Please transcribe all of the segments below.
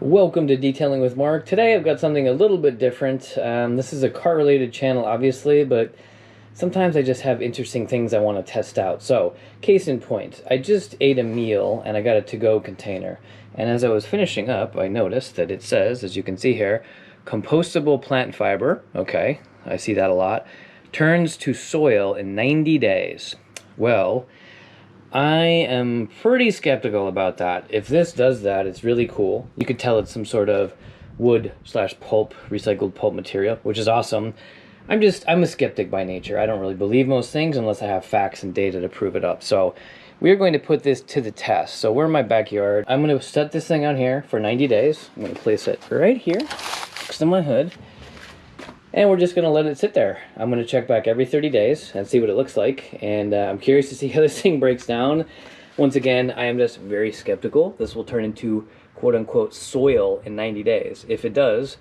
Welcome to Detailing with Mark. Today I've got something a little bit different. This is a car related channel obviously, but sometimes I just have interesting things I want to test out. So, case in point, I just ate a meal and I got a to-go container. And as I was finishing up, I noticed that it says, as you can see here, compostable plant fiber, okay, I see that a lot, turns to soil in 90 days. Well, I am pretty skeptical about that. If this does that, it's really cool. You could tell it's some sort of wood slash pulp, recycled pulp material, which is awesome. I'm a skeptic by nature. I don't really believe most things unless I have facts and data to prove it up. So we're going to put this to the test. So we're in my backyard. I'm going to set this thing out here for 90 days. I'm going to place it right here next to my hood. And we're just going to let it sit there. I'm going to check back every 30 days and see what it looks like. And I'm curious to see how this thing breaks down. Once again, I am just very skeptical. This will turn into quote-unquote soil in 90 days. If it does,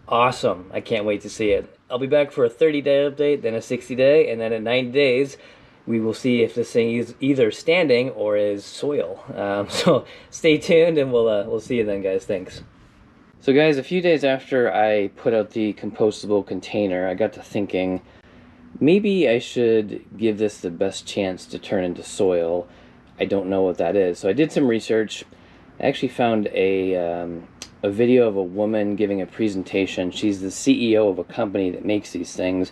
awesome. I can't wait to see it. I'll be back for a 30-day update, then a 60-day, and then at 90 days, we will see if this thing is either standing or is soil. So stay tuned, and we'll see you then, guys. Thanks. So guys, a few days after I put out the compostable container, I got to thinking, maybe I should give this the best chance to turn into soil. I don't know what that is. So I did some research. I actually found a video of a woman giving a presentation. She's the CEO of a company that makes these things.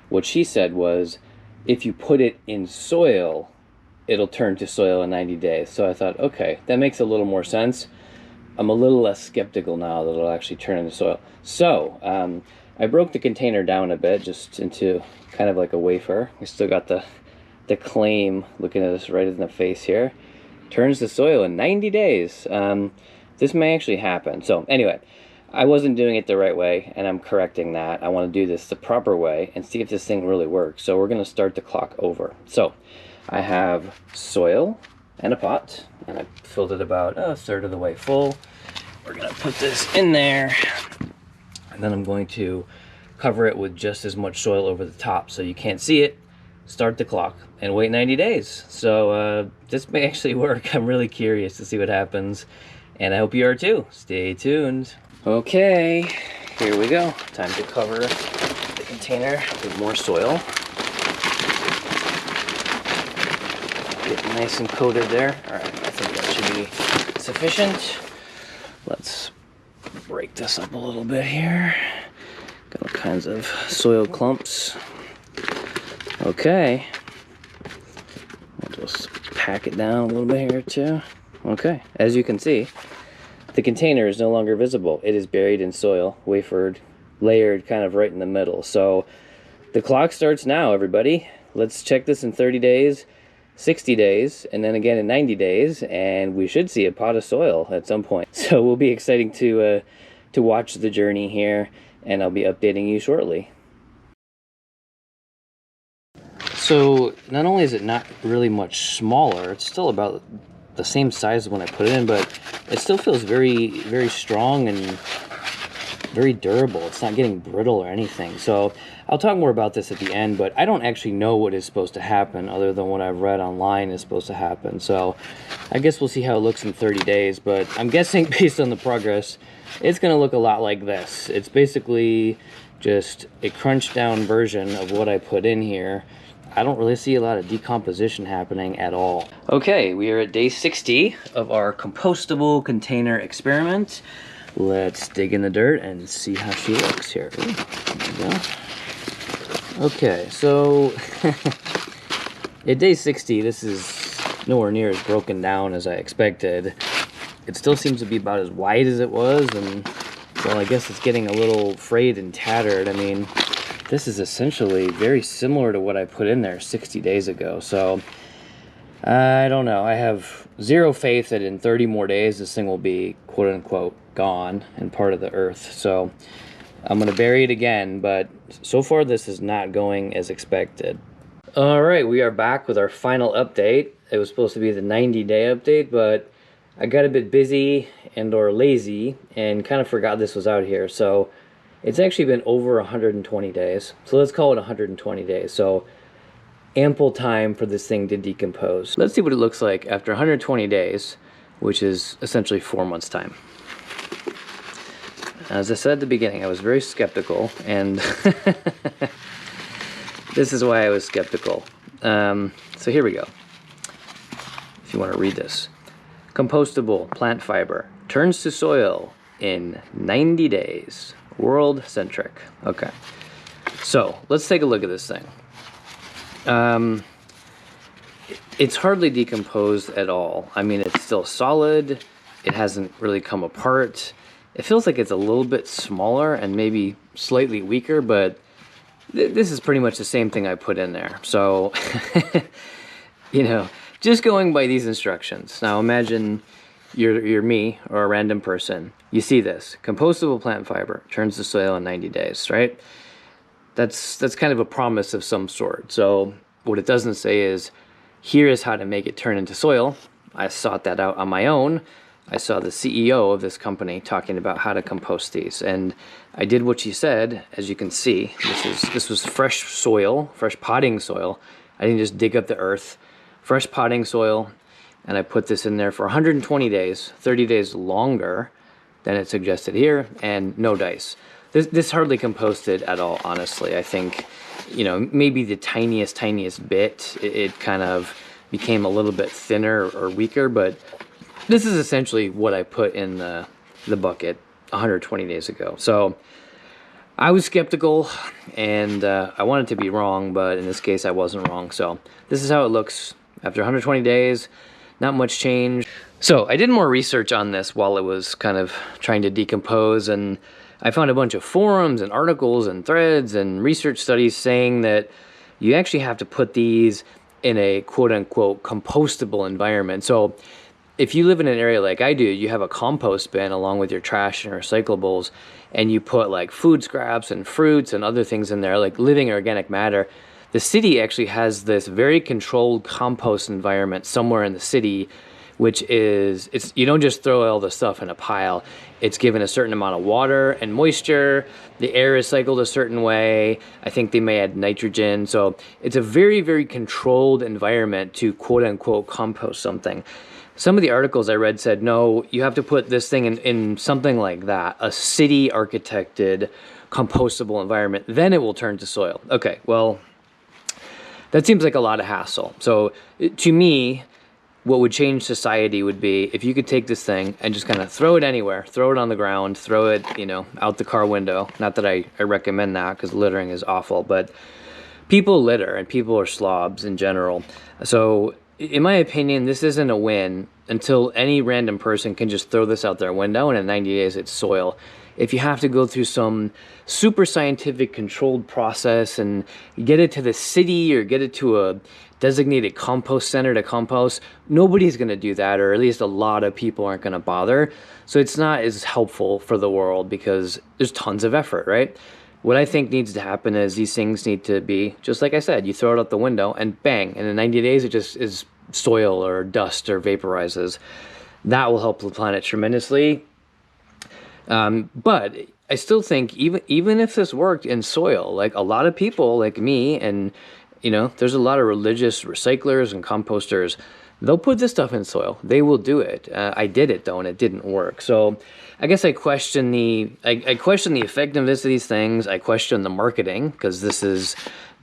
What she said was, if you put it in soil, it'll turn to soil in 90 days. So I thought, okay, that makes a little more sense. I'm a little less skeptical now that it'll actually turn into soil. So, I broke the container down a bit, just into kind of like a wafer. We still got the claim looking at us right in the face here. Turns to soil in 90 days. This may actually happen. So, anyway, I wasn't doing it the right way, and I'm correcting that. I want to do this the proper way and see if this thing really works. So, we're going to start the clock over. So, I have soil and a pot, and I filled it about a third of the way full. We're gonna put this in there, and then I'm going to cover it with just as much soil over the top so you can't see it. Start the clock and wait 90 days. So this may actually work. I'm really curious to see what happens, and I hope you are too. Stay tuned. Okay, here we go. Time to cover the container with more soil. Get nice and coated there. All right, I think that should be sufficient. Let's break this up a little bit here. Got all kinds of soil clumps. Okay. I'll just pack it down a little bit here too. Okay, as you can see, the container is no longer visible. It is buried in soil, wafered, layered kind of right in the middle. So the clock starts now, everybody. Let's check this in 30 days. 60 days, and then again in 90 days, and we should see a pot of soil at some point. So it will be exciting to watch the journey here, and I'll be updating you shortly. So not only is it not really much smaller, it's still about the same size as when I put it in, but it still feels very, very strong and very durable. It's not getting brittle or anything. So I'll talk more about this at the end, but I don't actually know what is supposed to happen other than what I've read online is supposed to happen. So I guess we'll see how it looks in 30 days, but I'm guessing based on the progress, it's going to look a lot like this. It's basically just a crunched down version of what I put in here. I don't really see a lot of decomposition happening at all. Okay, we are at day 60 of our compostable container experiment. Let's dig in the dirt and see how she looks here. Ooh, there we go. Okay, so at day 60, this is nowhere near as broken down as I expected. It still seems to be about as wide as it was, and well, I guess it's getting a little frayed and tattered. I mean, this is essentially very similar to what I put in there 60 days ago. So I don't know. I have zero faith that in 30 more days this thing will be quote-unquote gone and part of the earth. So I'm going to bury it again, but so far this is not going as expected. All right, we are back with our final update. It was supposed to be the 90-day update, but I got a bit busy and or lazy and kind of forgot this was out here. So it's actually been over 120 days. So let's call it 120 days. So ample time for this thing to decompose. Let's see what it looks like after 120 days, which is essentially 4 months' time. As I said at the beginning, I was very skeptical, and this is why I was skeptical. So here we go. If you want to read this. Compostable plant fiber turns to soil in 90 days. World Centric. Okay. So let's take a look at this thing. It's hardly decomposed at all. I mean, it's still solid. It hasn't really come apart. It feels like it's a little bit smaller and maybe slightly weaker, but this is pretty much the same thing I put in there. So, you know, just going by these instructions. Now imagine you're me or a random person. You see this, compostable plant fiber turns to soil in 90 days, right? That's kind of a promise of some sort. So what it doesn't say is, here is how to make it turn into soil. I sought that out on my own. I saw the CEO of this company talking about how to compost these, and I did what she said. As you can see, this was fresh soil, fresh potting soil. I didn't just dig up the earth. Fresh potting soil, and I put this in there for 120 days, 30 days longer than it suggested here, and no dice. This hardly composted at all, honestly. I think, you know, maybe the tiniest bit, it kind of became a little bit thinner or weaker, but this is essentially what I put in the bucket 120 days ago. So I was skeptical, and I wanted to be wrong, but in this case I wasn't wrong. So this is how it looks after 120 days. Not much change. So I did more research on this while it was kind of trying to decompose, and I found a bunch of forums and articles and threads and research studies saying that you actually have to put these in a quote-unquote compostable environment. So if you live in an area like I do, you have a compost bin along with your trash and recyclables, and you put like food scraps and fruits and other things in there, like living organic matter. The city actually has this very controlled compost environment somewhere in the city, which is, you don't just throw all the stuff in a pile. It's given a certain amount of water and moisture. The air is cycled a certain way. I think they may add nitrogen. So it's a very controlled environment to quote unquote compost something. Some of the articles I read said, no, you have to put this thing in something like that, a city architected compostable environment, then it will turn to soil. Okay, well, that seems like a lot of hassle. So to me, what would change society would be if you could take this thing and just kind of throw it anywhere, throw it on the ground, throw it, you know, out the car window. Not that I recommend that, because littering is awful, but people litter and people are slobs in general. So in my opinion, this isn't a win until any random person can just throw this out their window and in 90 days it's soil. If you have to go through some super scientific controlled process and get it to the city or get it to a designated compost center to compost, nobody's going to do that, or at least a lot of people aren't going to bother. So it's not as helpful for the world because there's tons of effort, right? What I think needs to happen is these things need to be, just like I said, you throw it out the window and bang, and in 90 days it just is soil or dust or vaporizes. That will help the planet tremendously. But I still think even if this worked in soil, like a lot of people like me, and you know, there's a lot of religious recyclers and composters, they'll put this stuff in soil. They will do it. I did it though, and it didn't work. So I guess I question the effectiveness of these things. I question the marketing, because this is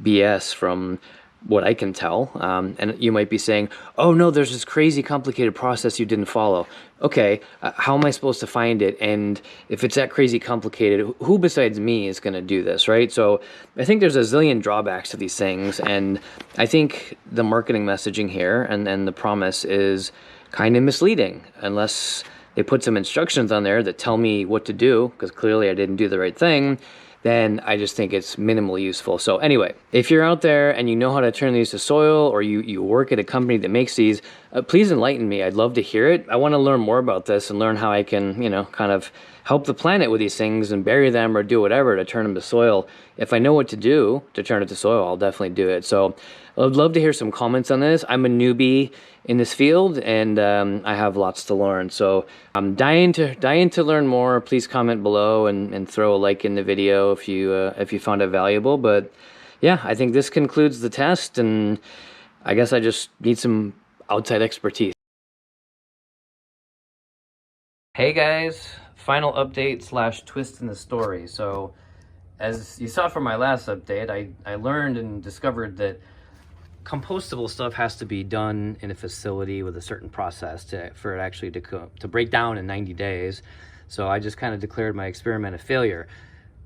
BS from what I can tell. And you might be saying, oh no, there's this crazy complicated process you didn't follow. Okay, how am I supposed to find it? And if it's that crazy complicated, who besides me is going to do this, right? So I think there's a zillion drawbacks to these things, and I think the marketing messaging here and the promise is kind of misleading, unless they put some instructions on there that tell me what to do, because clearly I didn't do the right thing. Then I just think it's minimally useful. So anyway, if you're out there and you know how to turn these to soil, or you work at a company that makes these, please enlighten me. I'd love to hear it. I want to learn more about this and learn how I can, you know, kind of help the planet with these things and bury them or do whatever to turn them to soil. If I know what to do to turn it to soil, I'll definitely do it. So I'd love to hear some comments on this. I'm a newbie in this field, and I have lots to learn. So I'm dying to learn more. Please comment below and throw a like in the video if you found it valuable. But yeah, I think this concludes the test, and I guess I just need some outside expertise. Hey guys, final update slash twist in the story. So as you saw from my last update, I learned and discovered that compostable stuff has to be done in a facility with a certain process for it actually to break down in 90 days. So I just kind of declared my experiment a failure.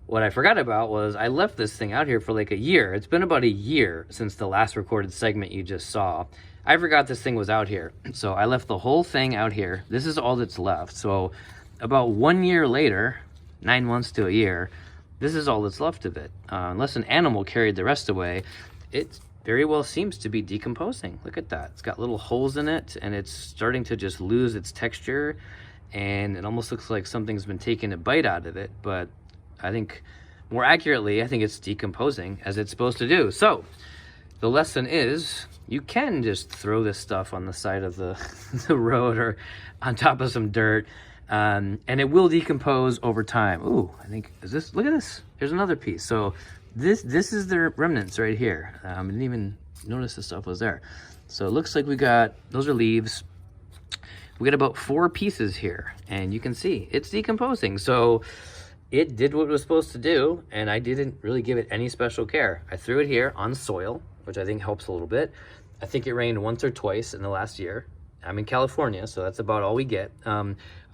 What I forgot about was I left this thing out here for like a year. It's been about a year since the last recorded segment you just saw. I forgot this thing was out here. So I left the whole thing out here. This is all that's left. So about 1 year later, 9 months to a year, this is all that's left of it. Unless an animal carried the rest away, it very well seems to be decomposing. Look at that. It's got little holes in it, and it's starting to just lose its texture, and it almost looks like something's been taking a bite out of it. But I think, more accurately, I think it's decomposing as it's supposed to do. So the lesson is, you can just throw this stuff on the side of the, the road or on top of some dirt, and it will decompose over time. Ooh, I think, look at this. Here's another piece. So this is the remnants right here. I didn't even notice this stuff was there. So it looks like those are leaves. We got about 4 pieces here, and you can see it's decomposing. So it did what it was supposed to do, and I didn't really give it any special care. I threw it here on soil, which I think helps a little bit. I think it rained once or twice in the last year. I'm in California, so that's about all we get.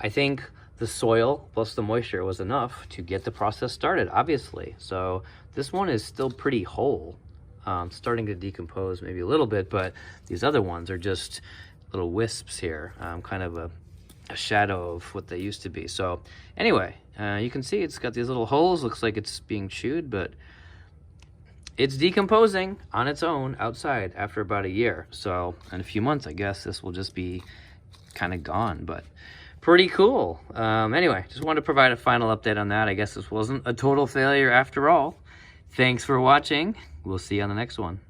I think the soil plus the moisture was enough to get the process started, obviously. So this one is still pretty whole, starting to decompose maybe a little bit, but these other ones are just little wisps here, kind of a shadow of what they used to be. So anyway, you can see it's got these little holes. Looks like it's being chewed, but it's decomposing on its own outside after about a year. So in a few months, I guess this will just be kind of gone, but pretty cool. Anyway, just wanted to provide a final update on that. I guess this wasn't a total failure after all. Thanks for watching. We'll see you on the next one.